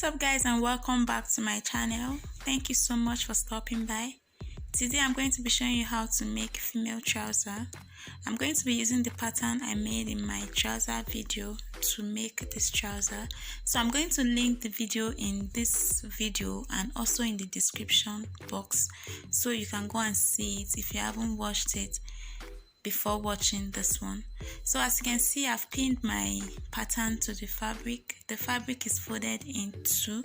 What's up guys, and welcome back to my channel. Thank you so much for stopping by. Today I'm going to be showing you how to make female trouser. I'm going to be using the pattern I made in my trouser video to make this trouser. So I'm going to link the video in this video and also in the description box so you can go and see it if you haven't watched it before watching this one. So as you can see, I've pinned my pattern to the fabric. The fabric is folded in two.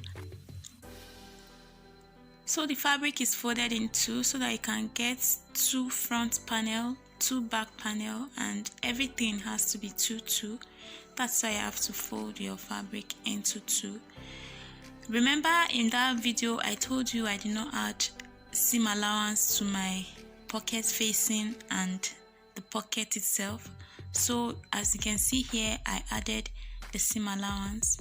So the fabric is folded in two so that you can get two front panel, two back panel, and everything has to be two. That's why you have to fold your fabric into two. Remember in that video I told you I did not add seam allowance to my pocket facing and the pocket itself. So as you can see here, I added the seam allowance.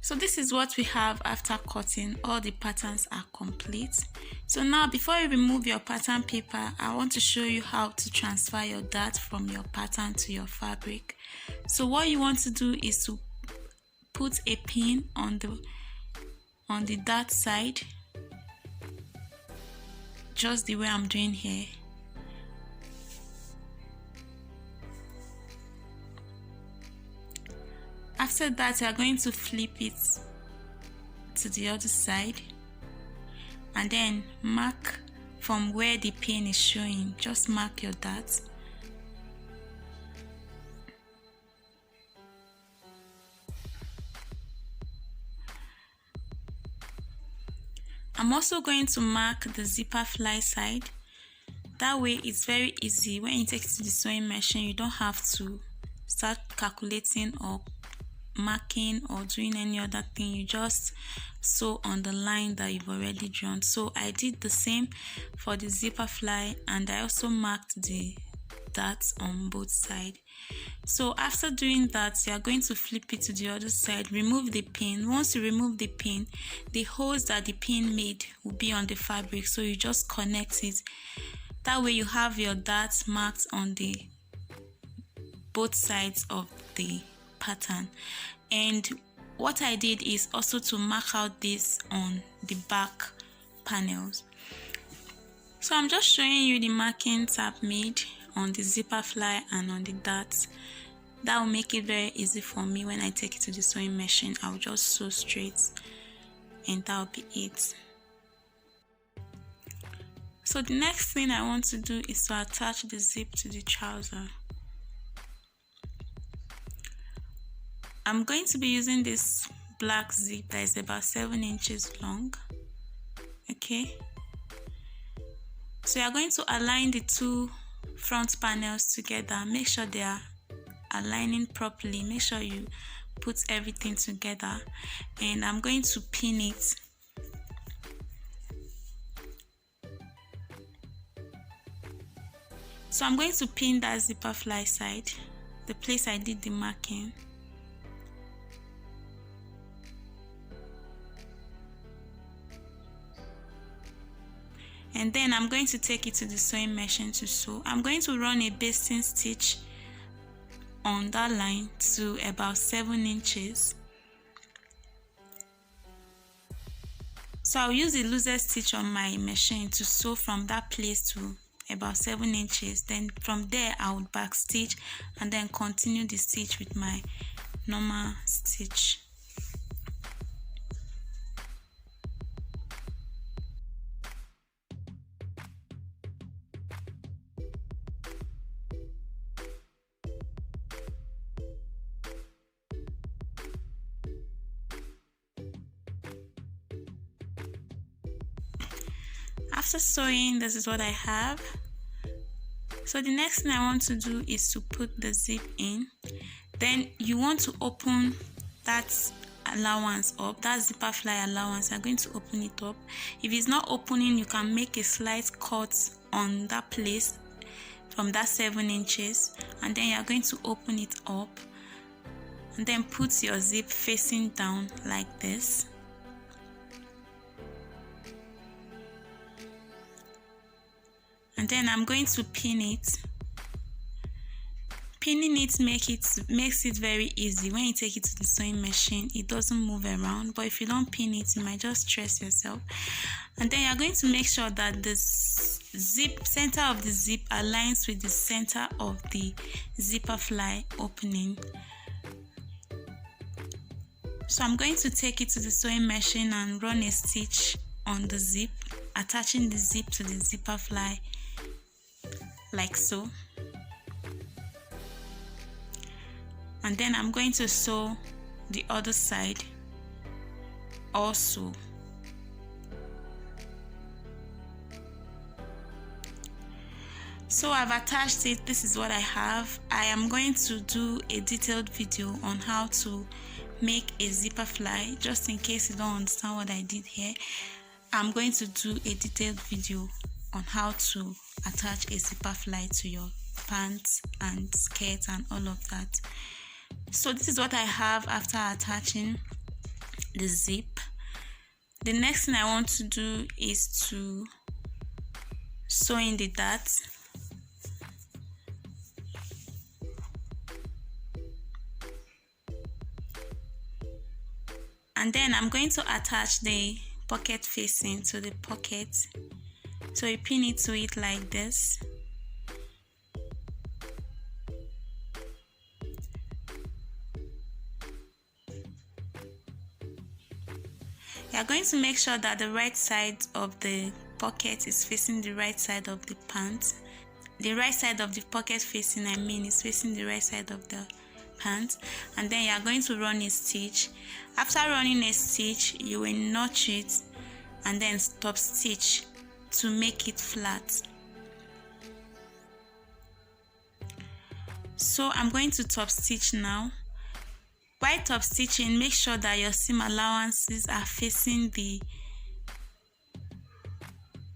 So this is what we have after cutting. All the patterns are complete. So now before you remove your pattern paper, I want to show you how to transfer your dart from your pattern to your fabric. So what you want to do is to put a pin on the dart side, just the way I'm doing here. After that, you are going to flip it to the other side and then mark from where the pin is showing. Just mark your dart. I'm also going to mark the zipper fly side. That way it's very easy. When you take it to the sewing machine, you don't have to start calculating or marking or doing any other thing. You just sew on the line that you've already drawn. So I did the same for the zipper fly, and I also marked the darts on both sides. So after doing that, you are going to flip it to the other side, remove the pin. Once you remove the pin, the holes that the pin made will be on the fabric, so you just connect it. That way you have your darts marked on the both sides of the pattern. And what I did is also to mark out this on the back panels. So I'm just showing you the markings I've made on the zipper fly and on the darts. That will make it very easy for me. When I take it to the sewing machine, I'll just sew straight and that'll be it. So the next thing I want to do is to attach the zip to the trouser. I'm going to be using this black zip that is about 7 inches long. Okay, so you are going to align the two front panels together. Make sure they are aligning properly. Make sure you put everything together, and I'm going to pin it. So I'm going to pin that zipper fly side, the place I did the marking. And then I'm going to take it to the sewing machine to sew. I'm going to run a basting stitch on that line to about 7 inches. So I'll use the loosest stitch on my machine to sew from that place to about 7 inches. Then from there I would back stitch and then continue the stitch with my normal stitch. After sewing, this is what I have. So the next thing I want to do is to put the zip in. Then you want to open that allowance up, that zipper fly allowance. I'm going to open it up. If it's not opening, you can make a slight cut on that place from that 7 inches, and then you're going to open it up and then put your zip facing down like this. and then I'm going to pin it. Pinning it makes it very easy. When you take it to the sewing machine, it doesn't move around, but if you don't pin it, you might just stress yourself. And then you're going to make sure that the center of the zip aligns with the center of the zipper fly opening. So I'm going to take it to the sewing machine and run a stitch on the zip, attaching the zip to the zipper fly like so. And then I'm going to sew the other side also. So I've attached it. This is what I have. I am going to do a detailed video on how to make a zipper fly. Just in case you don't understand what I did here, I'm going to do a detailed video on how to attach a zipper fly to your pants and skirt and all of that. So this is what I have after attaching the zip. The next thing I want to do is to sew in the darts. And then I'm going to attach the pocket facing to the pocket. So you pin it to it like this. You are going to make sure that the right side of the pocket is facing the right side of the pant. The right side of the pocket facing, is facing the right side of the pant. And then you are going to run a stitch. After running a stitch, you will notch it and then top stitch to make it flat. So I'm going to top stitch now. While top stitching, make sure that your seam allowances are facing the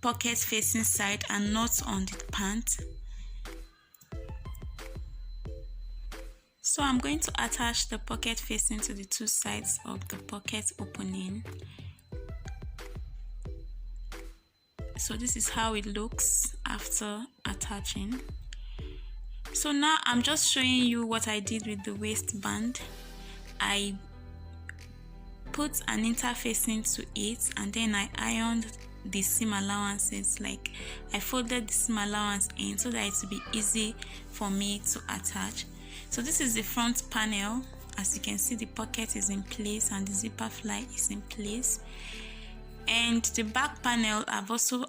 pocket facing side and not on the pant. So I'm going to attach the pocket facing to the two sides of the pocket opening. So this is how it looks after attaching. So now I'm just showing you what I did with the waistband. I put an interfacing to it and then I ironed the seam allowances. Like I folded the seam allowance in so that it will be easy for me to attach. So this is the front panel. As you can see, the pocket is in place and the zipper fly is in place. And the back panel, I've also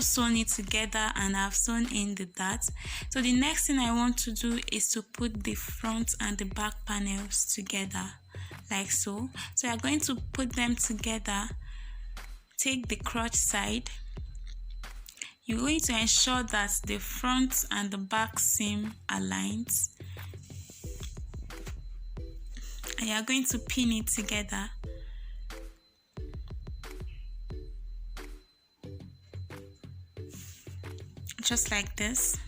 sewn it together and I've sewn in the darts. So the next thing I want to do is to put the front and the back panels together like so. So you're going to put them together. Take the crotch side. You're going to ensure that the front and the back seam aligns. And you're going to pin it together. Just like this.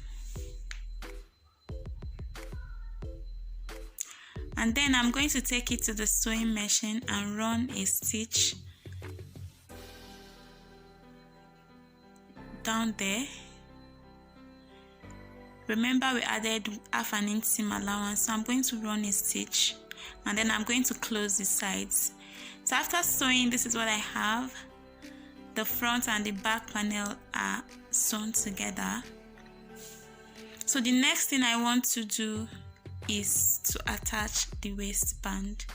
And then I'm going to take it to the sewing machine and run a stitch down there. Remember we added half an inch seam allowance, so I'm going to run a stitch and then I'm going to close the sides. So after sewing, this is what I have. The front and the back panel are sewn together. So the next thing I want to do is to attach the waistband.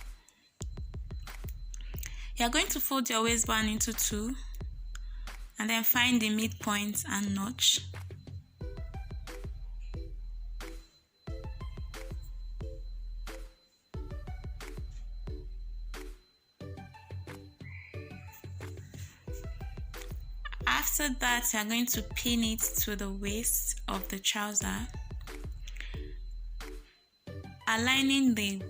You are going to fold your waistband into two and then find the midpoint and notch. After that, you are going to pin it to the waist of the trouser, aligning the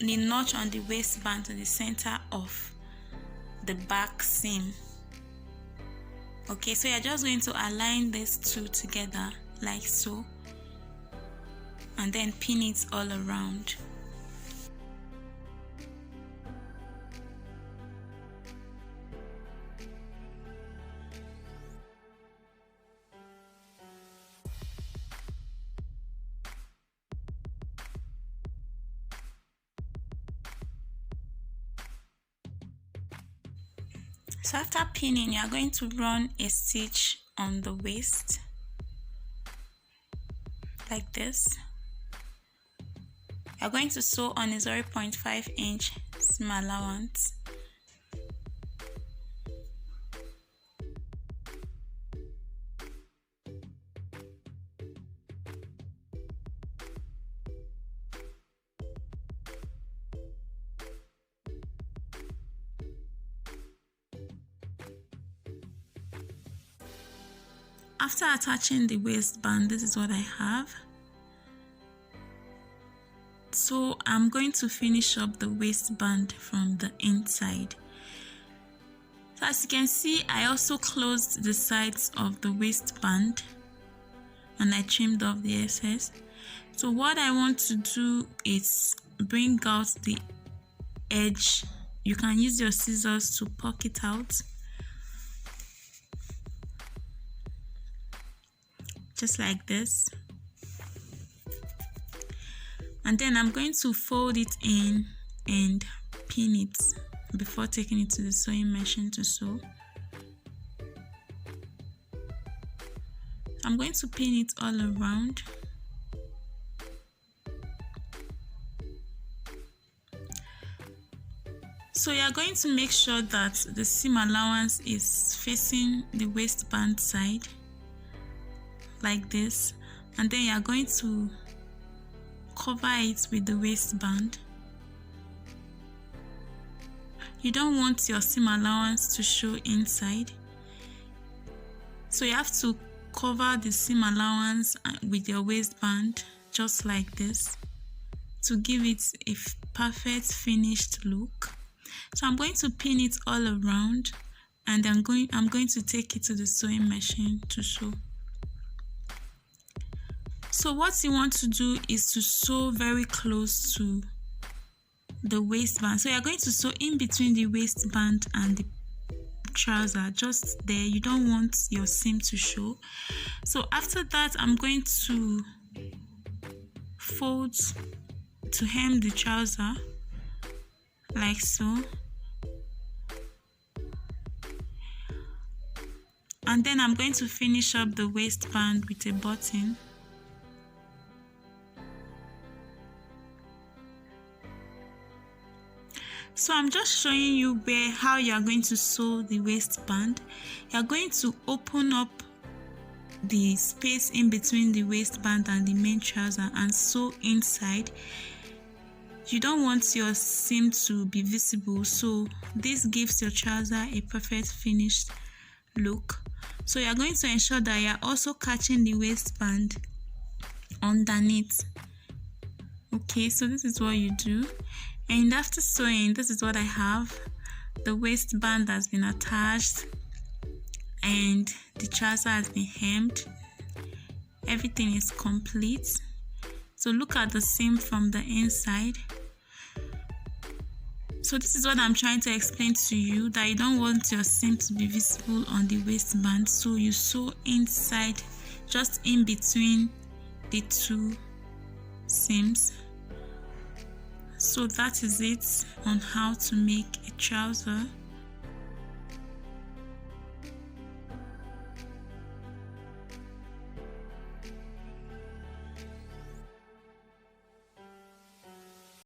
notch on the waistband to the center of the back seam. Okay, so you're just going to align these two together like so and then pin it all around. So after pinning, you are going to run a stitch on the waist like this. You are going to sew on a 0.5 inch seam allowance. After attaching the waistband, this is what I have. So I'm going to finish up the waistband from the inside. So as you can see, I also closed the sides of the waistband and I trimmed off the excess. So what I want to do is bring out the edge. You can use your scissors to poke it out, just like this. And then I'm going to fold it in and pin it before taking it to the sewing machine to sew. I'm going to pin it all around. So you are going to make sure that the seam allowance is facing the waistband side like this, and then you are going to cover it with the waistband. You don't want your seam allowance to show inside, so you have to cover the seam allowance with your waistband just like this to give it a perfect finished look. So I'm going to pin it all around, and I'm going to take it to the sewing machine to sew. So what you want to do is to sew very close to the waistband. So you're going to sew in between the waistband and the trouser, just there. You don't want your seam to show. So after that, I'm going to fold to hem the trouser like so. And then I'm going to finish up the waistband with a button. So I'm just showing you how you are going to sew the waistband. You are going to open up the space in between the waistband and the main trouser and sew inside. You don't want your seam to be visible, so this gives your trouser a perfect finished look. So you are going to ensure that you are also catching the waistband underneath. Okay, so this is what you do. And after sewing, this is what I have. The waistband has been attached and the trouser has been hemmed. Everything is complete. So look at the seam from the inside. So this is what I'm trying to explain to you, that you don't want your seam to be visible on the waistband. So you sew inside, just in between the two seams. So that is it on how to make a trouser.